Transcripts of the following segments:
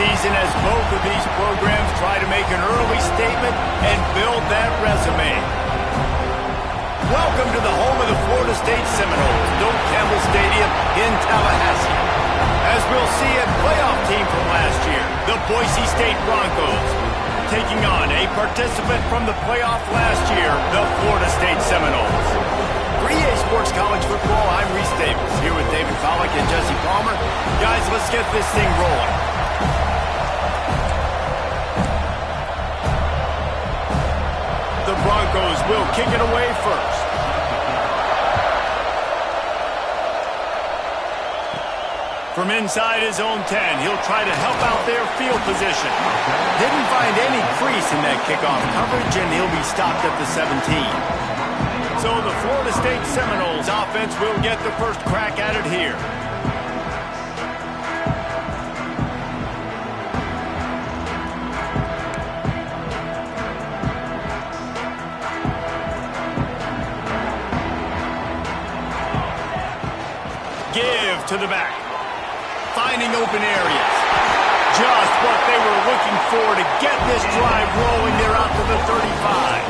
season as both of these programs try to make an early statement and build that resume. Welcome to the home of the Florida State Seminoles, Doak Campbell Stadium in Tallahassee. As we'll see, a playoff team from last year, the Boise State Broncos, taking on a participant from the playoff last year, the Florida State Seminoles. For EA Sports College Football, I'm Reese Davis, here with David Pollack and Jesse Palmer. Guys, let's get this thing rolling. The Broncos will kick it away first. From inside his own 10, he'll try to help out their field position. Didn't find any crease in that kickoff coverage, and he'll be stopped at the 17. So the Florida State Seminoles offense will get the first crack at it here. Give to the back. Finding open areas. Just what they were looking for to get this drive rolling. They're out to the 35.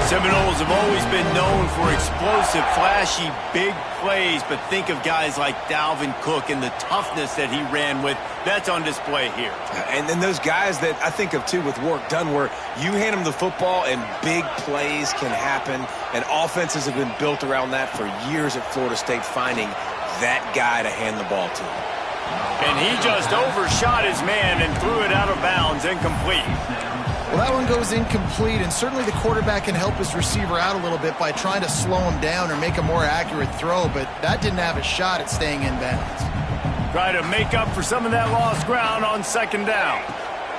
Seminoles have always been known for explosive, flashy, big plays, but think of guys like Dalvin Cook and the toughness that he ran with. That's on display here. And then those guys that I think of, too, with work done, where you hand them the football and big plays can happen, and offenses have been built around that for years at Florida State, finding that guy to hand the ball to. And he just overshot his man and threw it out of bounds, incomplete. Well, that one goes incomplete, and certainly the quarterback can help his receiver out a little bit by trying to slow him down or make a more accurate throw, but that didn't have a shot at staying in bounds. Try to make up for some of that lost ground on second down.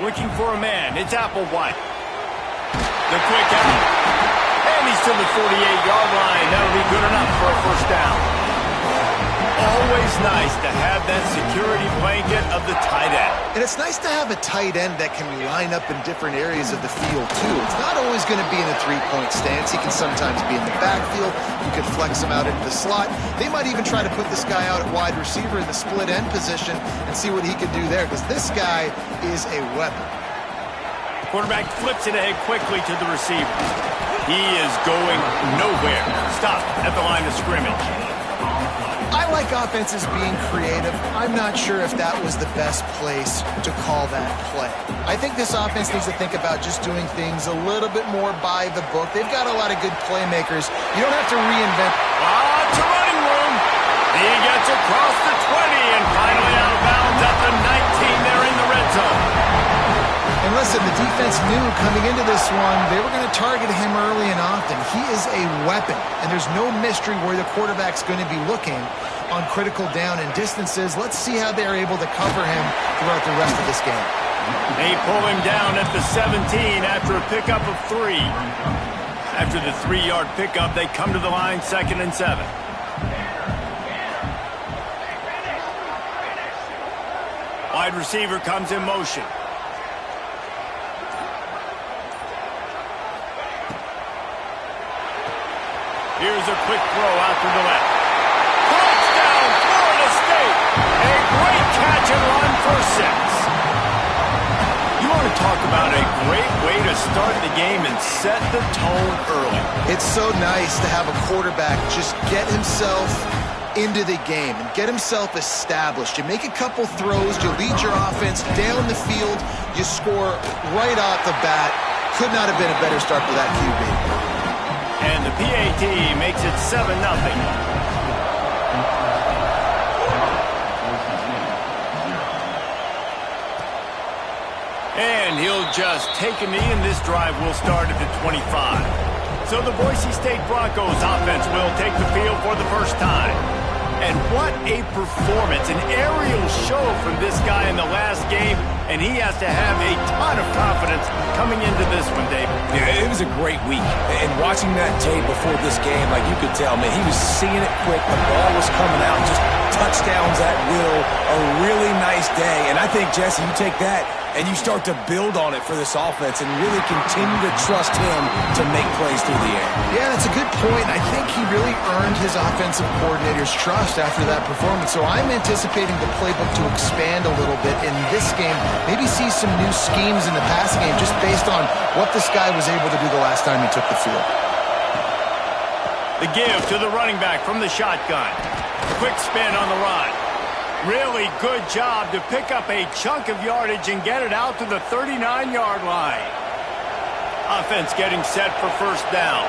Looking for a man. It's Applewhite. The quick out. And he's to the 48-yard line. That'll be good enough for a first down. Always nice to have that security blanket of the tight end. And it's nice to have a tight end that can line up in different areas of the field, too. It's not always going to be in a three-point stance. He can sometimes be in the backfield. You could flex him out into the slot. They might even try to put this guy out at wide receiver in the split end position and see what he can do there, because this guy is a weapon. Quarterback flips it ahead quickly to the receiver. He is going nowhere. Stop at the line of scrimmage. I like offenses being creative. I'm not sure if that was the best place to call that play. I think this offense needs to think about just doing things a little bit more by the book. They've got a lot of good playmakers. You don't have to reinvent. To running room. He gets across the 20 and finally out of bounds at the 19. They're in the red zone. And listen, the defense knew coming into this one, they were going to target him early and often. He is a weapon, and there's no mystery where the quarterback's going to be looking on critical down and distances. Let's see how they're able to cover him throughout the rest of this game. They pull him down at the 17 after a pickup of 3. After the 3-yard pickup, they come to the line 2nd and 7. Wide receiver comes in motion. Here's a quick throw out to the left. Touchdown, Florida State! A great catch and run for 6. You want to talk about a great way to start the game and set the tone early. It's so nice to have a quarterback just get himself into the game and get himself established. You make a couple throws, you lead your offense down the field, you score right off the bat. Could not have been a better start for that QB. And the PAT makes it 7-0. And he'll just take a knee, and this drive will start at the 25. So the Boise State Broncos offense will take the field for the first time. And what a performance, an aerial show from this guy in the last game, and he has to have a ton of confidence coming into this one, Dave. Yeah, it was a great week. And watching that tape before this game, like you could tell, man, he was seeing it quick. The ball was coming out, just touchdowns at will. A really nice day. And I think, Jesse, you take that and you start to build on it for this offense and really continue to trust him to make plays through the air. Yeah, that's a good point, I think he really earned his offensive coordinator's trust after that performance. So I'm anticipating the playbook to expand a little bit in this game. Maybe see some new schemes in the passing game just based on what this guy was able to do the last time he took the field. The give to the running back from the shotgun. Quick spin on the run. Really good job to pick up a chunk of yardage and get it out to the 39-yard line. Offense getting set for first down.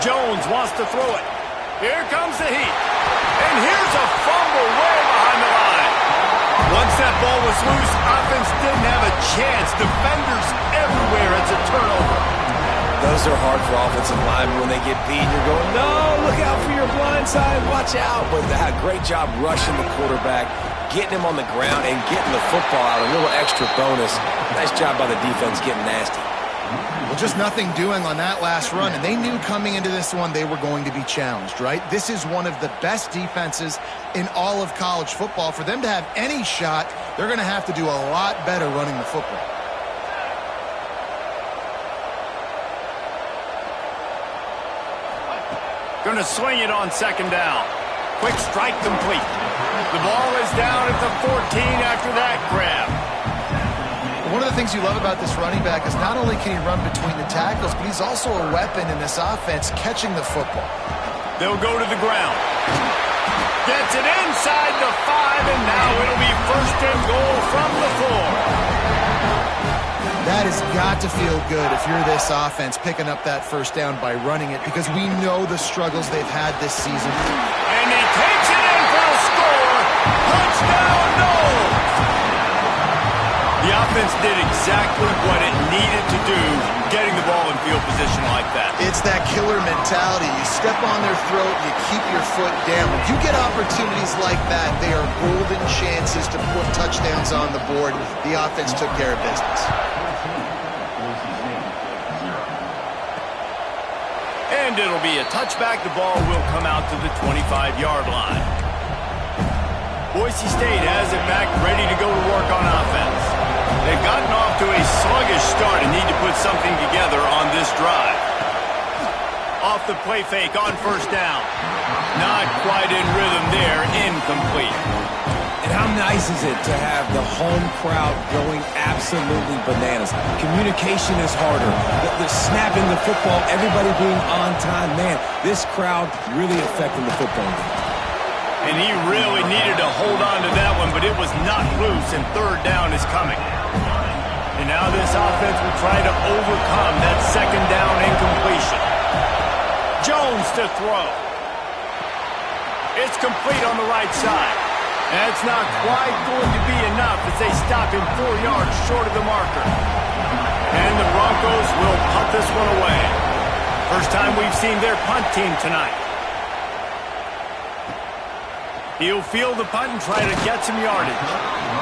Jones wants to throw it. Here comes the heat. And here's a fumble way behind the line. Once that ball was loose, offense didn't have a chance. Defenders everywhere. It's a turnover. Those are hard for offensive linemen when they get beat. You're going, no, look out for your blind side, watch out. But they had a great job rushing the quarterback, getting him on the ground, and getting the football out. A little extra bonus. Nice job by the defense getting nasty. Well, just nothing doing on that last run, and they knew coming into this one they were going to be challenged, right? This is one of the best defenses in all of college football. For them to have any shot, they're going to have to do a lot better running the football. Going to swing it on second down. Quick strike complete. The ball is down at the 14 after that grab. One of the things you love about this running back is not only can he run between the tackles, but he's also a weapon in this offense catching the football. They'll go to the ground. Gets it inside the 5, and now it'll be first and goal from the 4. That has got to feel good if you're this offense picking up that first down by running it, because we know the struggles they've had this season. And he takes it in for a score. Touchdown, Knowles! The offense did exactly what it needed to do, getting the ball in field position like that. It's that killer mentality. You step on their throat, you keep your foot down. When you get opportunities like that, they are golden chances to put touchdowns on the board. The offense took care of business. And it'll be a touchback. The ball will come out to the 25-yard line. Boise State has it back, ready to go to work on offense. They've gotten off to a sluggish start and need to put something together on this drive. Off the play fake on first down. Not quite in rhythm there, incomplete. And how nice is it to have the home crowd going absolutely bananas? Communication is harder. The snapping the football, everybody being on time. Man, this crowd really affecting the football game. And he really needed to hold on to that one, but it was not loose, and third down is coming. And now this offense will try to overcome that second down incompletion. Jones to throw. It's complete on the right side. That's not quite going to be enough as they stop him 4 yards short of the marker. And the Broncos will punt this one away. First time we've seen their punt team tonight. He'll field the punt and try to get some yardage.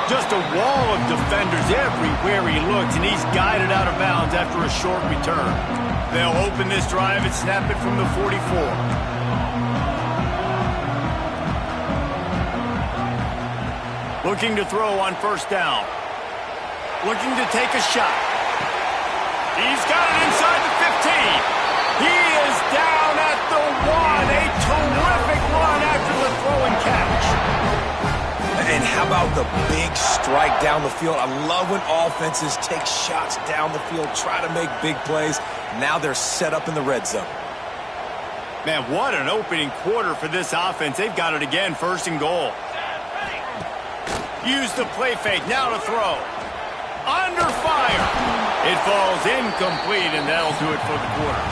Just a wall of defenders everywhere he looks, and he's guided out of bounds after a short return. They'll open this drive and snap it from the 44. Looking to throw on first down. Looking to take a shot. He's got it inside the 15. He is down at the 1. A terrific run after the throw and catch. And how about the big strike down the field? I love when offenses take shots down the field, try to make big plays. Now they're set up in the red zone. Man, what an opening quarter for this offense. They've got it again, first and goal. Use the play fake, now to throw. Under fire. It falls incomplete, and that'll do it for the quarter.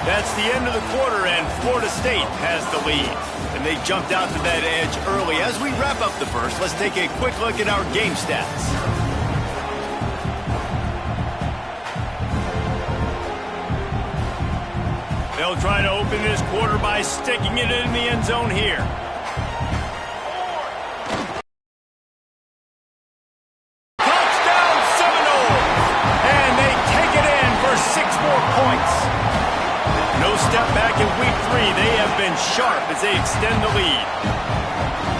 That's the end of the quarter, and Florida State has the lead. And they jumped out to that edge early. As we wrap up the first, let's take a quick look at our game stats. They'll try to open this quarter by sticking it in the end zone here. Touchdown Seminoles! And they take it in for 6 more points. No step back in week 3. They have been sharp as they extend the lead.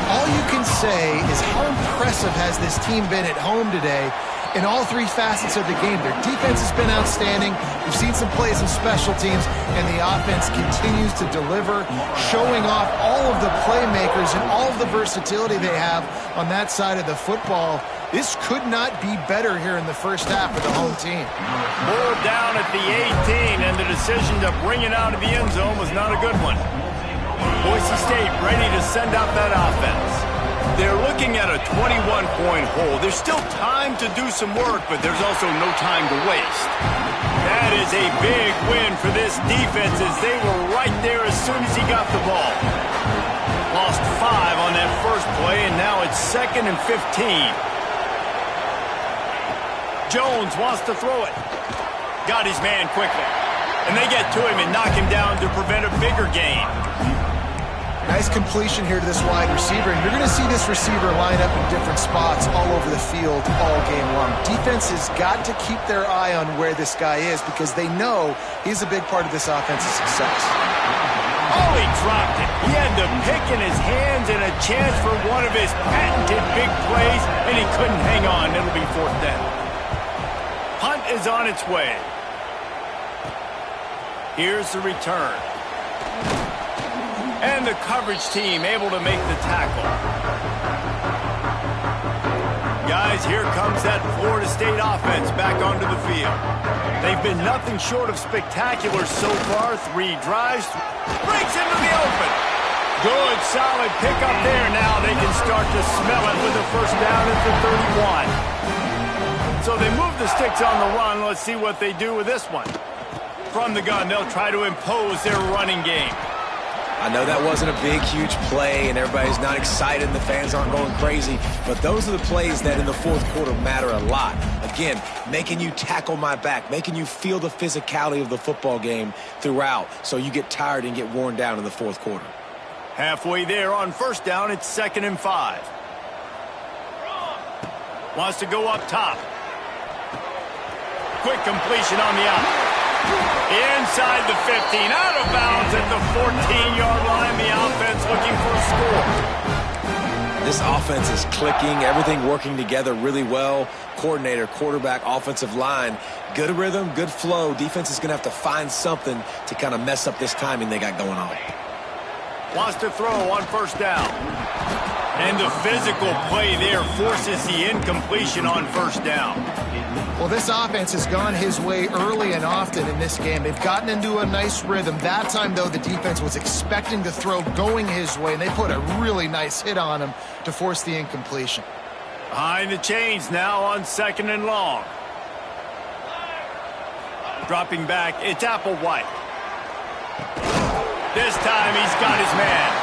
All you can say is how impressive has this team been at home today, in all three facets of the game. Their defense has been outstanding. We've seen some plays in special teams, and the offense continues to deliver, showing off all of the playmakers and all of the versatility they have on that side of the football. This could not be better here in the first half for the home team. Ball down at the 18, and the decision to bring it out of the end zone was not a good one. Boise State ready to send out that offense. They're looking at a 21-point hole. There's still time to do some work, but there's also no time to waste. That is a big win for this defense, as they were right there as soon as he got the ball. Lost 5 on that first play, and now it's 2nd and 15. Jones wants to throw it. Got his man quickly. And they get to him and knock him down to prevent a bigger gain. Nice completion here to this wide receiver, and you're going to see this receiver line up in different spots all over the field all game long. Defense has got to keep their eye on where this guy is because they know he's a big part of this offense's success. Oh, he dropped it. He had the pick in his hands and a chance for one of his patented big plays, and he couldn't hang on. It'll be 4th down. Punt is on its way. Here's the return. And the coverage team able to make the tackle. Guys, here comes that Florida State offense back onto the field. They've been nothing short of spectacular so far. 3 drives. Breaks into the open. Good, solid pickup there. Now they can start to smell it with a first down at the 31. So they move the sticks on the run. Let's see what they do with this one. From the gun, they'll try to impose their running game. I know that wasn't a big, huge play, and everybody's not excited, and the fans aren't going crazy, but those are the plays that in the fourth quarter matter a lot. Again, making you tackle my back, making you feel the physicality of the football game throughout, so you get tired and get worn down in the fourth quarter. Halfway there on first down, it's 2nd and 5. Wants to go up top. Quick completion on the out. Inside the 15, out of bounds at the 14-yard line. The offense looking for a score. This offense is clicking, everything working together really well. Coordinator, quarterback, offensive line, good rhythm, good flow. Defense is going to have to find something to kind of mess up this timing they got going on. Wants to throw on first down. And the physical play there forces the incompletion on first down. Well, this offense has gone his way early and often in this game. They've gotten into a nice rhythm. That time, though, the defense was expecting the throw going his way, and they put a really nice hit on him to force the incompletion. Behind the chains now on 2nd and long. Dropping back, it's Applewhite. This time he's got his man.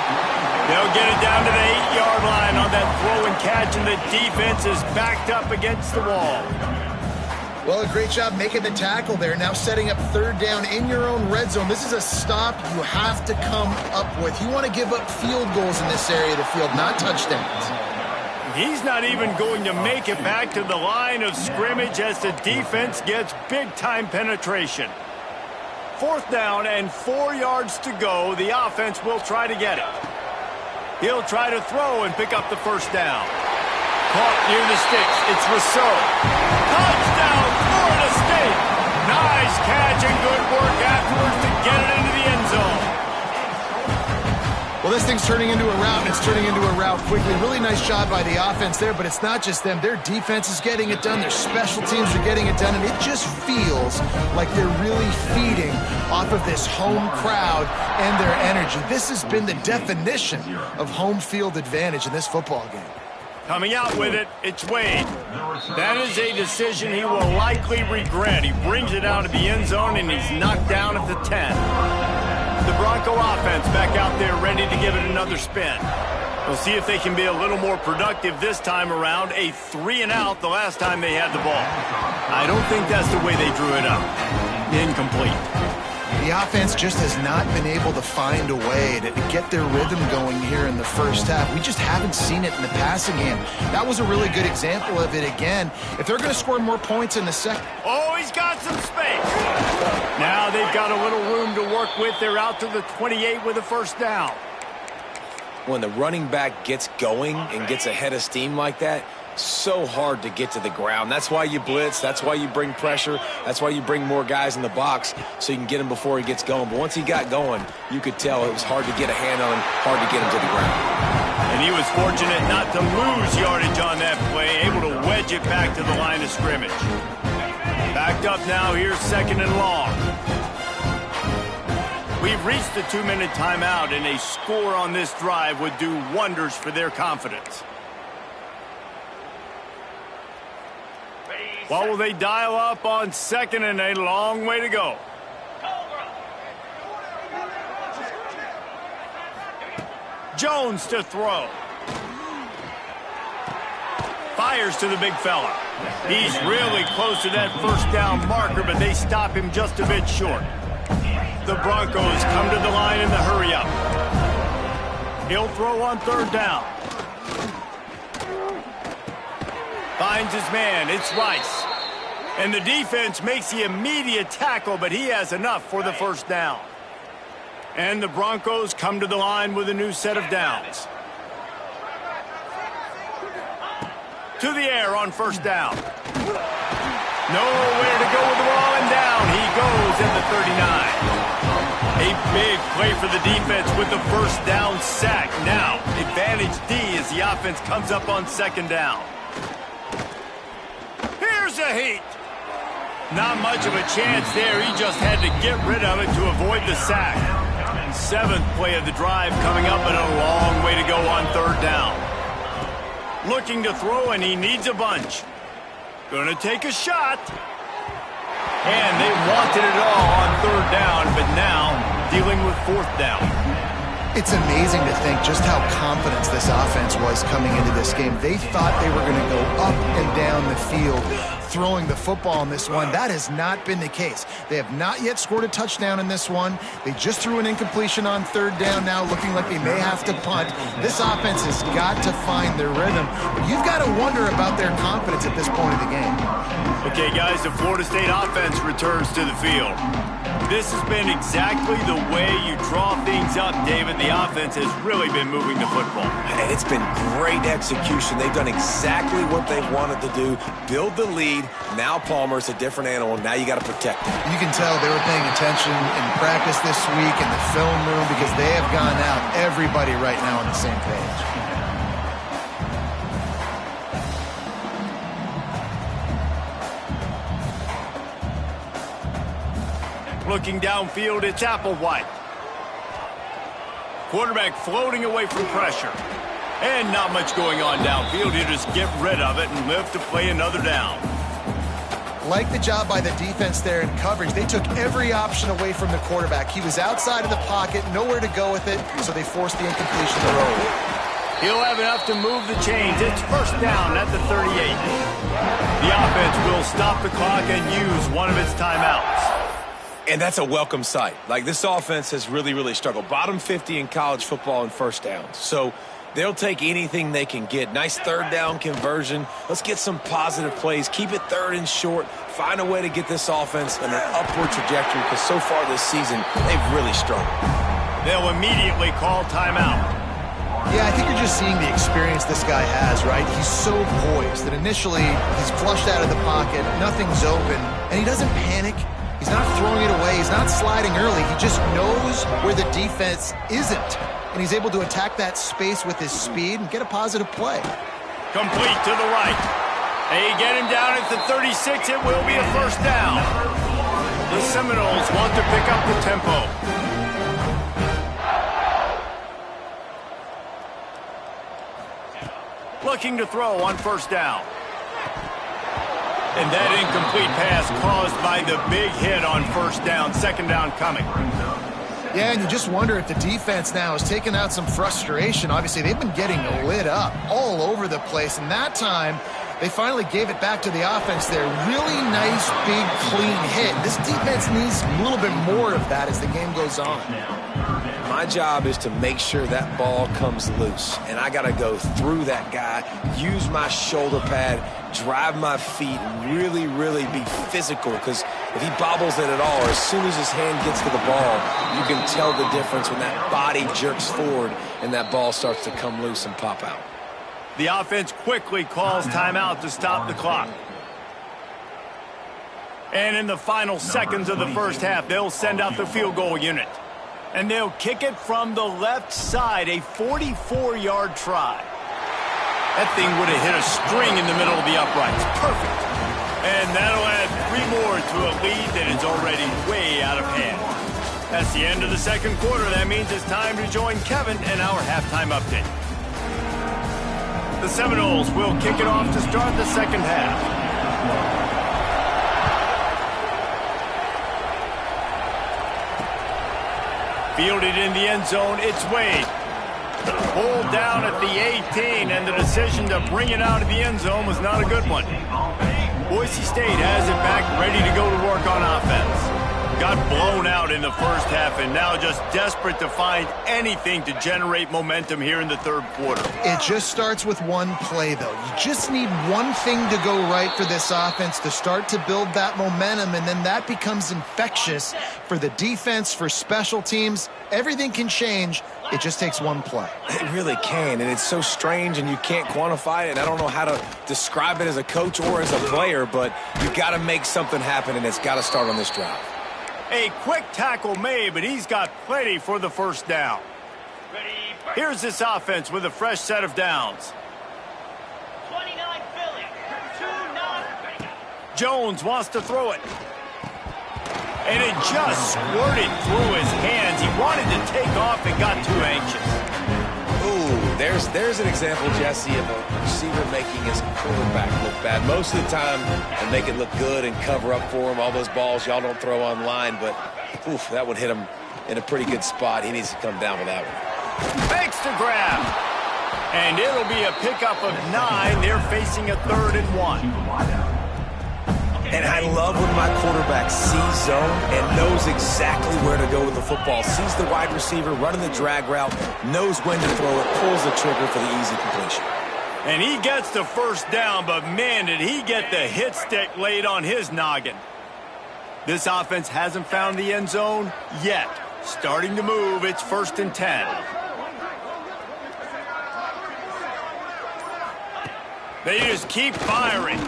They'll get it down to the 8-yard line on that throw and catch, and the defense is backed up against the wall. Well, a great job making the tackle there. Now setting up 3rd down in your own red zone. This is a stop you have to come up with. You want to give up field goals in this area of the field, not touchdowns. He's not even going to make it back to the line of scrimmage as the defense gets big-time penetration. 4th down and 4 yards to go. The offense will try to get it. He'll try to throw and pick up the first down. Caught near the sticks. It's Rousseau. Touchdown, Florida State. Nice catch and good work afterwards to get it into the end zone. Well, this thing's turning into a route, and it's turning into a route quickly. Really nice job by the offense there, but it's not just them. Their defense is getting it done. Their special teams are getting it done, and it just feels like they're really feeding off of this home crowd and their energy. This has been the definition of home field advantage in this football game. Coming out with it, it's Wade. That is a decision he will likely regret. He brings it out of the end zone, and he's knocked down at the 10. The Bronco offense back out there ready to give it another spin. We'll see if they can be a little more productive this time around. A 3-and-out the last time they had the ball. I don't think that's the way they drew it up. Incomplete. The offense just has not been able to find a way to get their rhythm going here in the first half. We just haven't seen it in the passing game. That was a really good example of it again. If they're going to score more points in the second. Oh, he's got some space. Now they've got a little room to work with. They're out to the 28 with a first down. When the running back gets going and gets ahead of steam like that, so hard to get to the ground. That's why you blitz. That's why you bring pressure. That's why you bring more guys in the box so you can get him before he gets going. But once he got going, you could tell it was hard to get a hand on him, hard to get him to the ground. And he was fortunate not to lose yardage on that play, able to wedge it back to the line of scrimmage. Backed up now, here's 2nd and long. We've reached the 2-minute timeout, and a score on this drive would do wonders for their confidence. What will they dial up on 2nd and a long way to go? Jones to throw. Fires to the big fella. He's really close to that first down marker, but they stop him just a bit short. The Broncos come to the line in the hurry-up. He'll throw on 3rd down. Finds his man. It's Rice. And the defense makes the immediate tackle, but he has enough for the first down. And the Broncos come to the line with a new set of downs. To the air on 1st down. Nowhere to go with the ball, and down he goes at the 39. A big play for the defense with the first down sack. Now, advantage D as the offense comes up on 2nd down. Here's a heat. Not much of a chance there. He just had to get rid of it to avoid the sack. 7th play of the drive coming up, and a long way to go on 3rd down. Looking to throw, and he needs a bunch. Gonna take a shot. And they wanted it all on 3rd down, but now dealing with 4th down. It's amazing to think just how confident this offense was coming into this game. They thought they were going to go up and down the field throwing the football in this one. That has not been the case. They have not yet scored a touchdown in this one. They just threw an incompletion on 3rd down now, looking like they may have to punt. This offense has got to find their rhythm. You've got to wonder about their confidence at this point of the game. Okay, guys, the Florida State offense returns to the field. This has been exactly the way you draw things up, David. The offense has really been moving the football. And it's been great execution. They've done exactly what they've wanted to do. Build the lead. Now Palmer's a different animal. Now you got to protect him. You can tell they were paying attention in practice this week in the film room because they have gone out, everybody right now on the same page. Looking downfield, it's Applewhite. Quarterback floating away from pressure. And not much going on downfield. He'll just get rid of it and live to play another down. Like the job by the defense there in coverage. They took every option away from the quarterback. He was outside of the pocket, nowhere to go with it, so they forced the incompletion to throw. He'll have enough to move the chains. It's 1st down at the 38. The offense will stop the clock and use one of its timeouts. And that's a welcome sight. Like, this offense has really struggled. Bottom 50 in college football in 1st downs. So they'll take anything they can get. Nice 3rd down conversion. Let's get some positive plays. Keep it 3rd and short. Find a way to get this offense on an upward trajectory because so far this season, they've really struggled. They'll immediately call timeout. Yeah, I think you're just seeing the experience this guy has, right? He's so poised that initially he's flushed out of the pocket, nothing's open, and he doesn't panic. He's not throwing it away. He's not sliding early. He just knows where the defense isn't. And he's able to attack that space with his speed and get a positive play. Complete to the right. They get him down at the 36. It will be a 1st down. The Seminoles want to pick up the tempo. Looking to throw on 1st down. And that incomplete pass caused by the big hit on 1st down. 2nd down coming. Yeah, and you just wonder if the defense now has taken out some frustration. Obviously, they've been getting lit up all over the place. And that time, they finally gave it back to the offense there. Really nice, big, clean hit. This defense needs a little bit more of that as the game goes on. My job is to make sure that ball comes loose. And I got to go through that guy, use my shoulder pad, drive my feet, and really be physical. Because if he bobbles it at all, or as soon as his hand gets to the ball, you can tell the difference when that body jerks forward and that ball starts to come loose and pop out. The offense quickly calls timeout to stop the clock. And in the final seconds of the first half, they'll send out the field goal unit. And they'll kick it from the left side, a 44-yard try. That thing would have hit a string in the middle of the uprights. Perfect. And that'll add 3 more to a lead that is already way out of hand. That's the end of the second quarter. That means it's time to join Kevin in our halftime update. The Seminoles will kick it off to start the second half. Fielded in the end zone, it's Wade. Pulled down at the 18, and the decision to bring it out of the end zone was not a good one. Boise State has it back, ready to go to work on offense. Got blown out in the first half, and now just desperate to find anything to generate momentum here in the third quarter. It just starts with one play, though. You just need one thing to go right for this offense to start to build that momentum, and then that becomes infectious for the defense, for special teams. Everything can change. It just takes one play. It really can, and it's so strange, and you can't quantify it, and I don't know how to describe it as a coach or as a player, but you got to make something happen, and it's got to start on this drive. A quick tackle made, but he's got plenty for the first down. Here's this offense with a fresh set of downs. 29 Philly, 2-9. Jones wants to throw it. And it just squirted through his hands. He wanted to take off and got too anxious. Ooh, there's an example, Jesse, of a receiver making his quarterback look bad. Most of the time, they make it look good and cover up for him. All those balls y'all don't throw online, but oof, that would hit him in a pretty good spot. He needs to come down with that one. Fakes to grab. And it'll be a pickup of 9. They're facing a 3rd and 1. And I love when my quarterback sees zone and knows exactly where to go with the football. Sees the wide receiver running the drag route, knows when to throw it, pulls the trigger for the easy completion. And he gets the first down, but man, did he get the hit stick laid on his noggin. This offense hasn't found the end zone yet. Starting to move, it's 1st and 10. They just keep firing.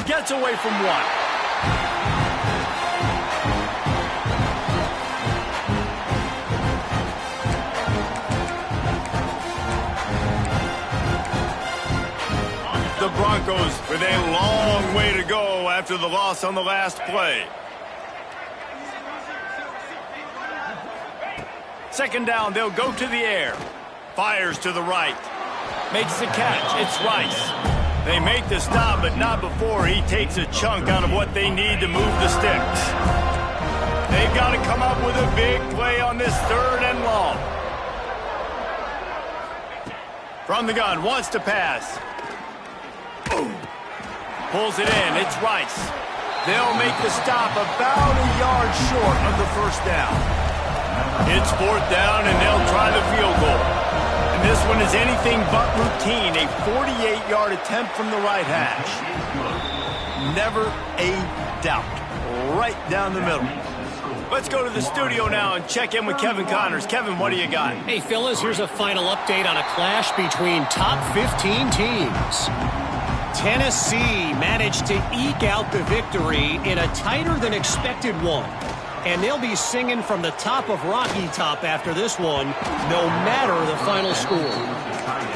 Gets away from one. The Broncos with a long way to go after the loss on the last play. Second down, they'll go to the air. Fires to the right. Makes the catch. It's Rice. They make the stop, but not before he takes a chunk out of what they need to move the sticks. They've got to come up with a big play on this 3rd and long. From the gun, wants to pass. Pulls it in, it's Rice. They'll make the stop about a yard short of the first down. It's 4th down, and they'll try the field goal. And this one is anything but routine, a 48-yard attempt from the right hash. Never a doubt. Right down the middle. Let's go to the studio now and check in with Kevin Connors. Kevin, what do you got? Hey, fellas, here's a final update on a clash between top 15 teams. Tennessee managed to eke out the victory in a tighter-than-expected one. And they'll be singing from the top of Rocky Top after this one, no matter the final score.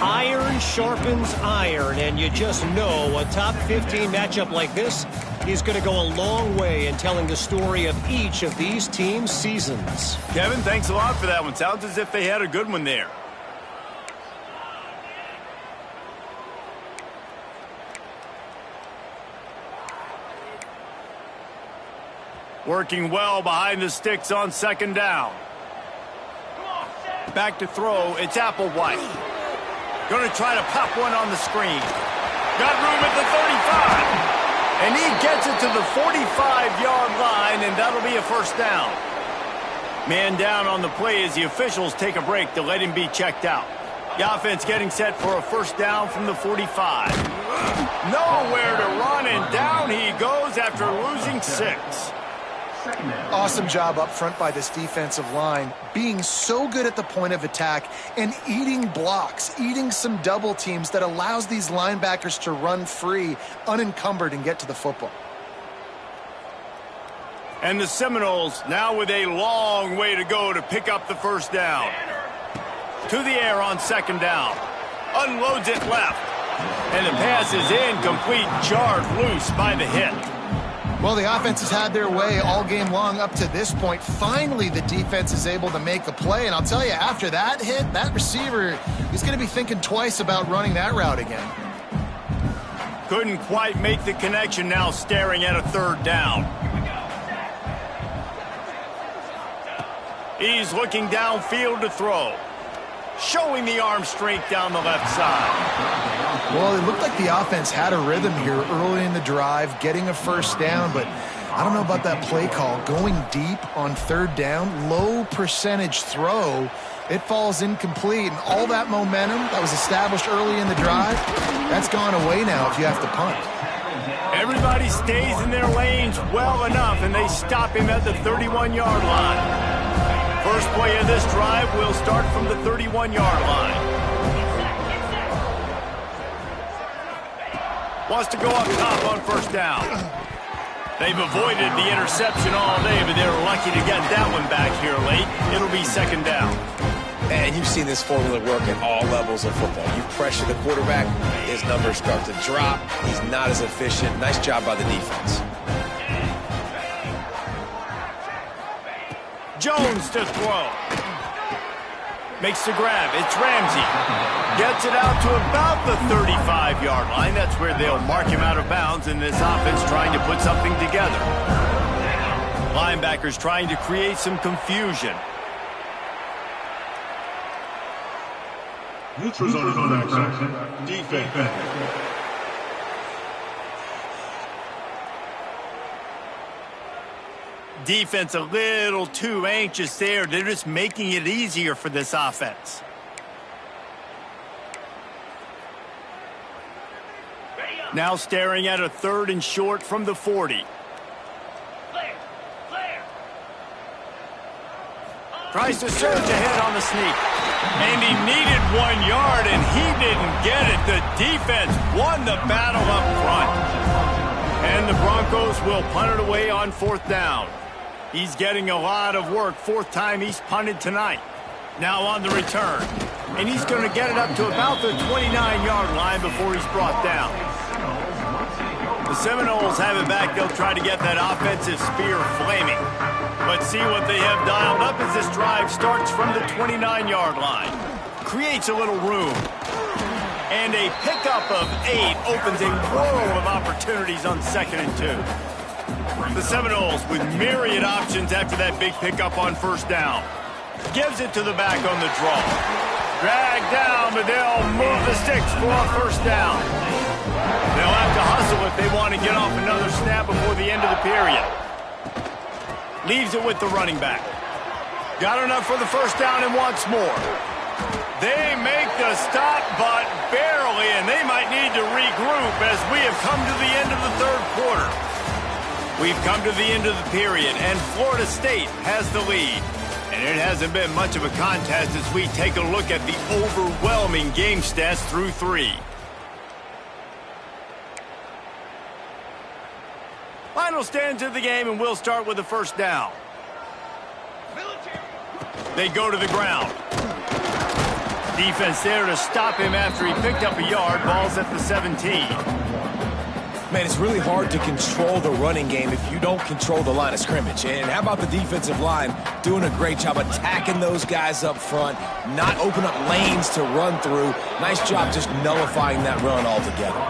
Iron sharpens iron, and you just know a top 15 matchup like this is going to go a long way in telling the story of each of these teams' seasons. Kevin, thanks a lot for that one. Sounds as if they had a good one there. Working well behind the sticks on second down. Back to throw, it's Applewhite. Going to try to pop one on the screen. Got room at the 35. And he gets it to the 45-yard line, and that'll be a first down. Man down on the play as the officials take a break to let him be checked out. The offense getting set for a first down from the 45. Nowhere to run, and down he goes after losing 6. Awesome job up front by this defensive line, being so good at the point of attack and eating blocks, eating some double teams that allows these linebackers to run free, unencumbered, and get to the football. And the Seminoles now with a long way to go to pick up the first down. To the air on second down. Unloads it left. And the pass is incomplete, jarred loose by the hit. Well, the offense has had their way all game long up to this point. Finally, the defense is able to make a play. And I'll tell you, after that hit, that receiver is going to be thinking twice about running that route again. Couldn't quite make the connection, now staring at a third down. He's looking downfield to throw. Showing the arm strength down the left side. Well, it looked like the offense had a rhythm here early in the drive, getting a first down, but I don't know about that play call. Going deep on third down, low percentage throw, it falls incomplete, and all that momentum that was established early in the drive, that's gone away now if you have to punt. Everybody stays in their lanes well enough, and they stop him at the 31-yard line. First play of this drive will start from the 31-yard line. Wants to go up top on first down. They've avoided the interception all day, but they're lucky to get that one back here late. It'll be second down. And you've seen this formula work at all levels of football. You pressure the quarterback, his numbers start to drop. He's not as efficient. Nice job by the defense. Jones to throw. Makes the grab. It's Ramsey. Gets it out to about the 35-yard line. That's where they'll mark him out of bounds in this offense trying to put something together. Linebackers trying to create some confusion. Neutral zone contact. Defense. Defense a little too anxious there. They're just making it easier for this offense. Now staring at a third and short from the 40. Tries to surge ahead on the sneak. And he needed 1 yard, and he didn't get it. The defense won the battle up front. And the Broncos will punt it away on fourth down. He's getting a lot of work. Fourth time he's punted tonight. Now on the return. And he's going to get it up to about the 29-yard line before he's brought down. The Seminoles have it back. They'll try to get that offensive spear flaming. But see what they have dialed up as this drive starts from the 29-yard line. Creates a little room. And a pickup of 8 opens a world of opportunities on 2nd and 2. The Seminoles with myriad options after that big pickup on first down. Gives it to the back on the draw. Dragged down, but they'll move the sticks for a first down. They'll have to hustle if they want to get off another snap before the end of the period. Leaves it with the running back. Got enough for the first down and wants more. They make the stop, but barely, and they might need to regroup as we have come to the end of the third quarter. We've come to the end of the period, and Florida State has the lead. And it hasn't been much of a contest as we take a look at the overwhelming game stats through 3. Final stands of the game, and we'll start with the first down. They go to the ground. Defense there to stop him after he picked up a yard. Ball's at the 17. Man, it's really hard to control the running game if you don't control the line of scrimmage. And how about the defensive line doing a great job attacking those guys up front, not open up lanes to run through. Nice job just nullifying that run altogether.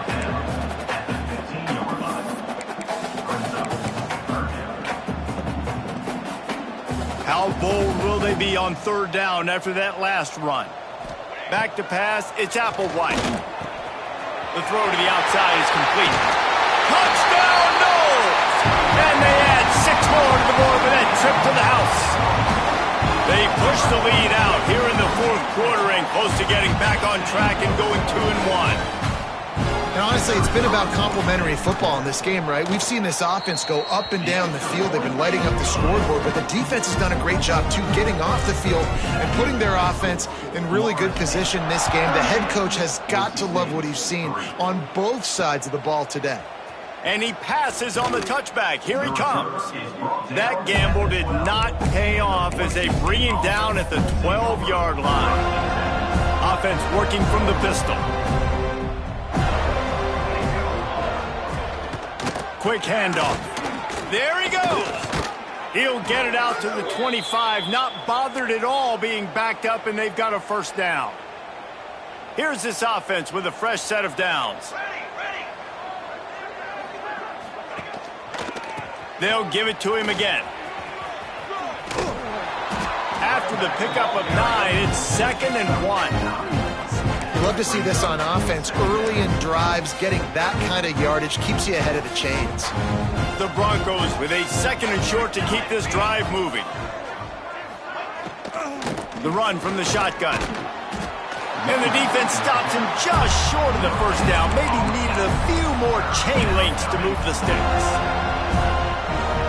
How bold will they be on third down after that last run? Back to pass, it's Applewhite. The throw to the outside is complete. Touchdown, Noles! And they add 6 more to the board with that trip to the house. They push the lead out here in the fourth quarter and close to getting back on track and going 2-1. And honestly, it's been about complementary football in this game, right? We've seen this offense go up and down the field. They've been lighting up the scoreboard, but the defense has done a great job, too, getting off the field and putting their offense in really good position in this game. The head coach has got to love what he's seen on both sides of the ball today. And he passes on the touchback. Here he comes. That gamble did not pay off as they bring him down at the 12-yard line. Offense working from the pistol. Quick handoff. There he goes. He'll get it out to the 25, not bothered at all being backed up, and they've got a first down. Here's this offense with a fresh set of downs. They'll give it to him again. After the pickup of 9, it's 2nd and 1. Love to see this on offense. Early in drives, getting that kind of yardage keeps you ahead of the chains. The Broncos with a 2nd and short to keep this drive moving. The run from the shotgun. And the defense stops him just short of the first down. Maybe needed a few more chain links to move the sticks.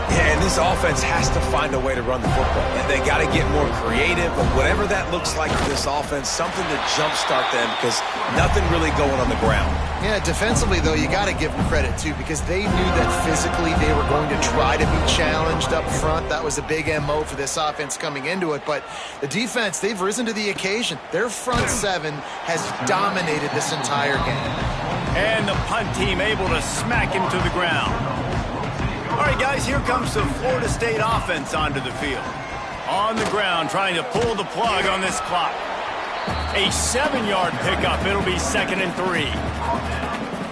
Yeah, and this offense has to find a way to run the football. They got to get more creative, but whatever that looks like for this offense, something to jumpstart them because nothing really going on the ground. Yeah, defensively, though, you got to give them credit, too, because they knew that physically they were going to try to be challenged up front. That was a big MO for this offense coming into it. But the defense, they've risen to the occasion. Their front seven has dominated this entire game. And the punt team able to smack him to the ground. All right, guys, here comes the Florida State offense onto the field. On the ground, trying to pull the plug on this clock. A 7-yard pickup. It'll be 2nd and 3.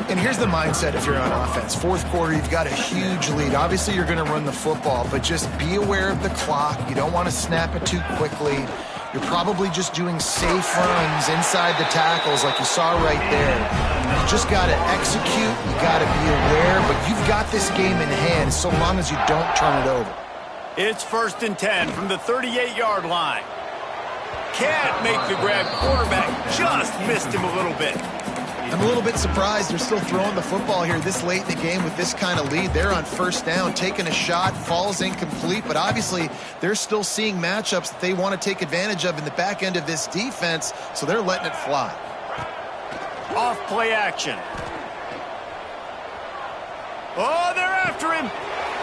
And here's the mindset if you're on offense. Fourth quarter, you've got a huge lead. Obviously, you're going to run the football, but just be aware of the clock. You don't want to snap it too quickly. You're probably just doing safe runs inside the tackles like you saw right there. You just got to execute. You got to be aware, but you've got this game in hand so long as you don't turn it over. It's 1st and 10 from the 38-yard line. Can't make the grab. Quarterback just missed him a little bit. I'm a little bit surprised they're still throwing the football here this late in the game with this kind of lead. They're on first down, taking a shot, falls incomplete, but obviously they're still seeing matchups that they want to take advantage of in the back end of this defense, so they're letting it fly. Off play action. Oh, they're after him.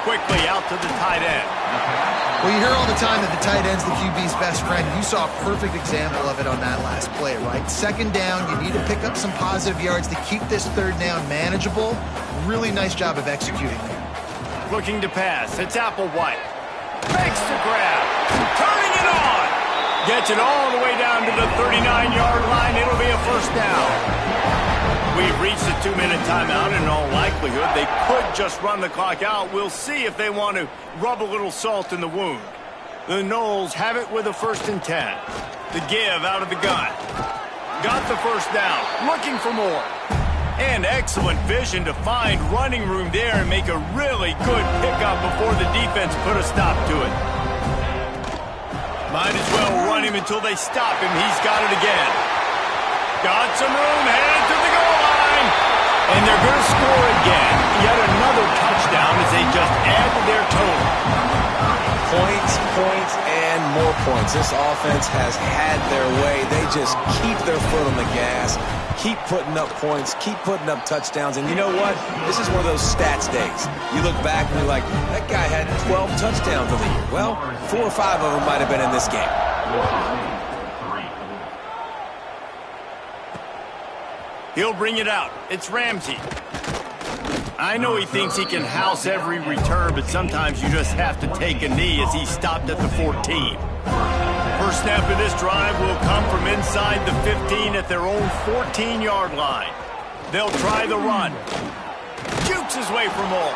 Quickly out to the tight end. Well, you hear all the time that the tight end's the QB's best friend. You saw a perfect example of it on that last play, right? 2nd down, you need to pick up some positive yards to keep this 3rd down manageable. Really nice job of executing there. Looking to pass. It's Applewhite. Makes the grab. Turning it on. Gets it all the way down to the 39-yard line. It'll be a first down. We've reached the 2-minute timeout, and in all likelihood, they could just run the clock out. We'll see if they want to rub a little salt in the wound. The Noles have it with a 1st and 10. The give out of the gun. Got the first down. Looking for more. And excellent vision to find running room there and make a really good pickup before the defense put a stop to it. Might as well run him until they stop him. He's got it again. Got some room, headed to the goal line. And they're going to score again. Yet another touchdown as they just add to their total. Points, points, and more points. This offense has had their way. They just keep their foot on the gas, keep putting up points, keep putting up touchdowns. And you know what? This is one of those stats days. You look back and you're like, that guy had 12 touchdowns on the year. Well, 4 or 5 of them might have been in this game. He'll bring it out. It's Ramsey. I know he thinks he can house every return, but sometimes you just have to take a knee as he stopped at the 14. First snap of this drive will come from inside the 15 at their own 14-yard line. They'll try the run. Jukes his way for more.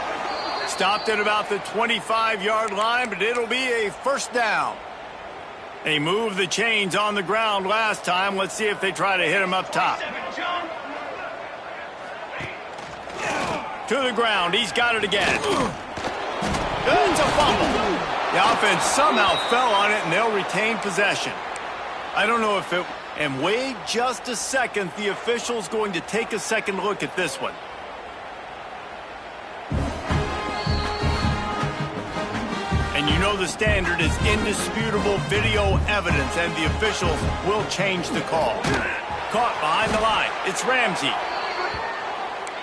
Stopped at about the 25-yard line, but it'll be a first down. They moved the chains on the ground last time. Let's see if they try to hit him up top. To the ground. He's got it again. It's a fumble. The offense somehow fell on it, and they'll retain possession. I don't know if it... And wait just a second. The official's going to take a second look at this one. And you know the standard is indisputable video evidence, and the officials will change the call. Caught behind the line. It's Ramsey.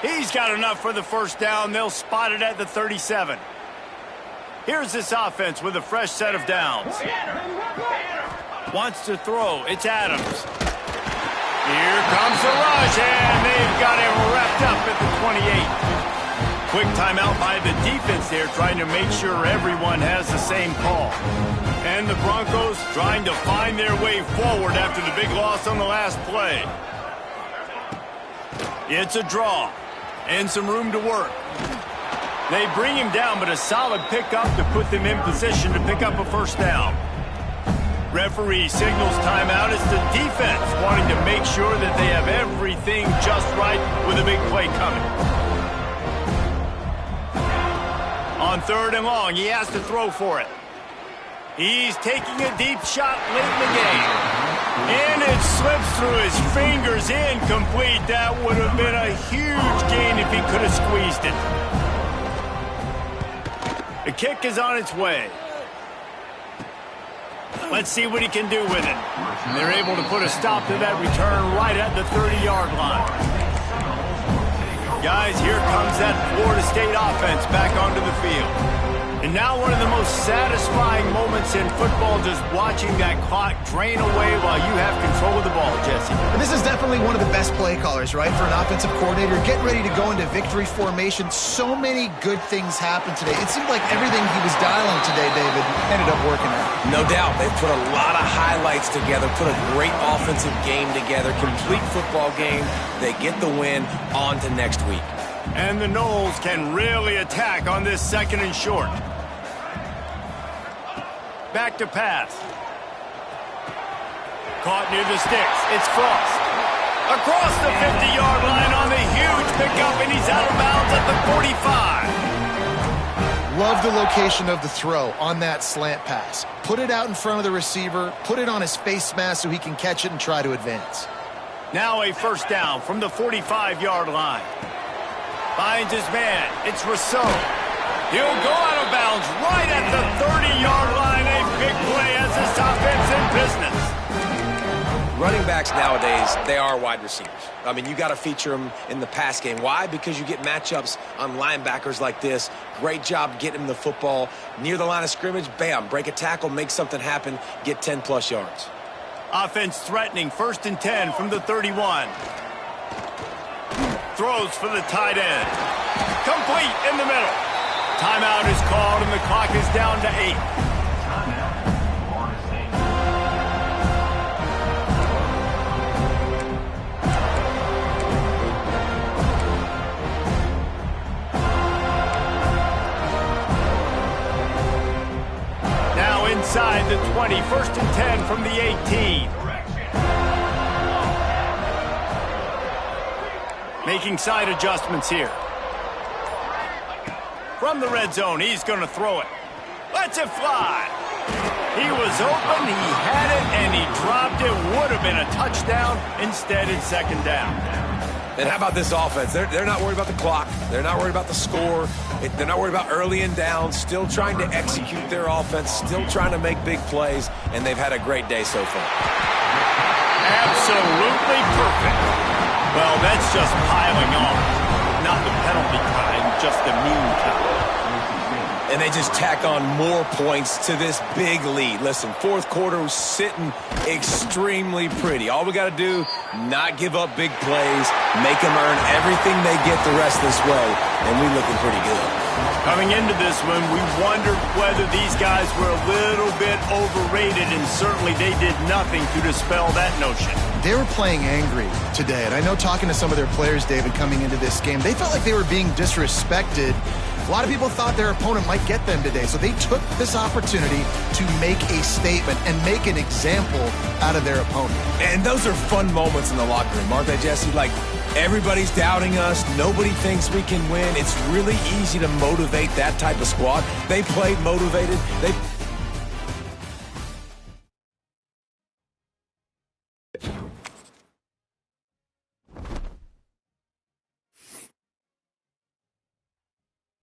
He's got enough for the first down. They'll spot it at the 37. Here's this offense with a fresh set of downs. Wants to throw. It's Adams. Here comes the rush, and they've got him wrapped up at the 28. Quick timeout by the defense there, trying to make sure everyone has the same call. And the Broncos trying to find their way forward after the big loss on the last play. It's a draw and some room to work. They bring him down, but a solid pickup to put them in position to pick up a first down. Referee signals timeout. It's the defense wanting to make sure that they have everything just right with a big play coming. On 3rd and long, he has to throw for it. He's taking a deep shot late in the game. And it slips through his fingers, incomplete. That would have been a huge gain if he could have squeezed it. The kick is on its way. Let's see what he can do with it. They're able to put a stop to that return right at the 30-yard line. Guys, here comes that Florida State offense back onto the field. And now one of the most satisfying moments in football, just watching that clock drain away while you have control of the ball, Jesse. And this is definitely one of the best play callers, right, for an offensive coordinator. Getting ready to go into victory formation. So many good things happened today. It seemed like everything he was dialing today, David, ended up working out. No doubt. They put a lot of highlights together, put a great offensive game together, complete football game. They get the win. On to next week. And the Noles can really attack on this 2nd and short. Back to pass. Caught near the sticks. It's Frost. Across the 50-yard line on the huge pickup, and he's out of bounds at the 45. Love the location of the throw on that slant pass. Put it out in front of the receiver, put it on his face mask so he can catch it and try to advance. Now a first down from the 45-yard line. Finds his man. It's Rousseau. He'll go out of bounds right at the 30-yard line. A big play as this offense in business. Running backs nowadays, they are wide receivers. I mean, you got to feature them in the pass game. Why? Because you get matchups on linebackers like this. Great job getting them the football near the line of scrimmage. Bam, break a tackle, make something happen, get 10-plus yards. Offense threatening, 1st and 10 from the 31. Throws for the tight end. Complete in the middle. Timeout is called, and the clock is down to 8. Now inside the 20, 1st and 10 from the 18. Making side adjustments here. From the red zone, he's going to throw it. Lets it fly. He was open, he had it, and he dropped it. Would have been a touchdown. Instead, it's 2nd down. And how about this offense? They're not worried about the clock. They're not worried about the score. They're not worried about early and down. Still trying to execute their offense. Still trying to make big plays. And they've had a great day so far. Absolutely perfect. Well, that's just piling on. Not the penalty kind, just the mean kind. And they just tack on more points to this big lead. Listen, 4th quarter was sitting extremely pretty. All we got to do, not give up big plays, make them earn everything they get the rest of this way, and we're looking pretty good. Coming into this one, we wondered whether these guys were a little bit overrated, and certainly they did nothing to dispel that notion. They were playing angry today, and I know talking to some of their players, David, coming into this game, they felt like they were being disrespected. A lot of people thought their opponent might get them today, so they took this opportunity to make a statement and make an example out of their opponent. And those are fun moments in the locker room, aren't they, Jesse? Like, everybody's doubting us. Nobody thinks we can win. It's really easy to motivate that type of squad. They played motivated. They